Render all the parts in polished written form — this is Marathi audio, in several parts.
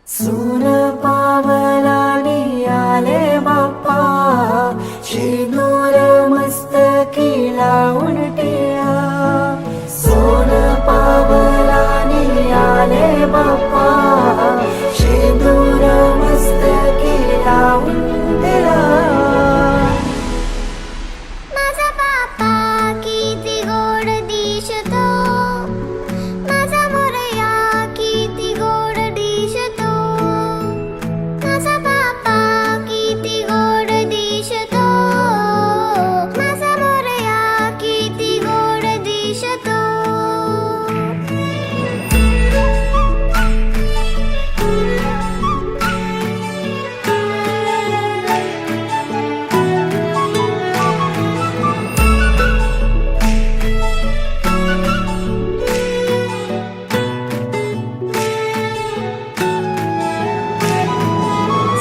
सून पावलानी आले बाप्पा, शेंदूर मस्तकी लावून टिळा. सोन पावलानी आले बाप्पा, शेंदूर मस्तकी लावून टिळा. माझा बाप्पा किती गोड दिसतो, माझा मोरया किती गोड दिसतो. माझा बाप्पा किती गोड दिसतो, माझा मोरया किती गोड दिसतो.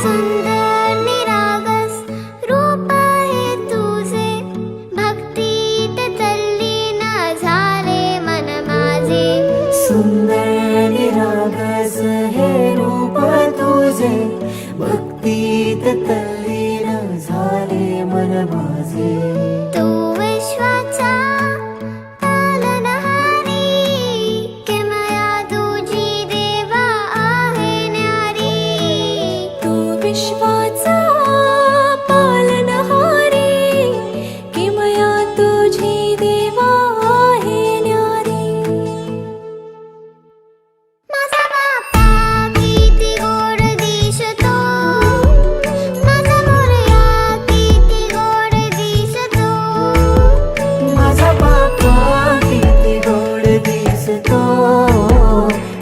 सुंदर निरागस रूप आहे तुझे, भक्तीत तल्लीन झाले मन माझे. सुंदर निरागस हे रूप तुझे, भक्तीत तल्लीन झाले मन माझे. तू विश्वाचा पालनहारी, किमया तुझी देवा आहे न्यारी. तू विश्वाचा पालनहारी, किमया तुझी देवा आहे न्यारी. माझा बाप्पा किती गोड दिसतो, माझा मोरया किती गोड दिसतो. माझा बाप्पा किती गोड दिसतो,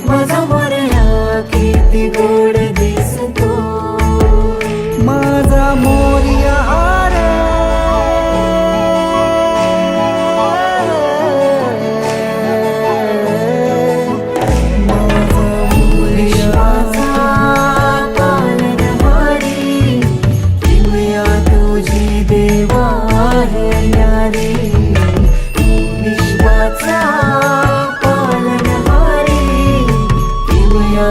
माझा मोरया किती गोड दिसतो. माझा मोरया रे, माझा मोरयाचा पालनहारी, किमया तुझी देवा आहे न्यारी. विश्वाचा पालनहारी, किमया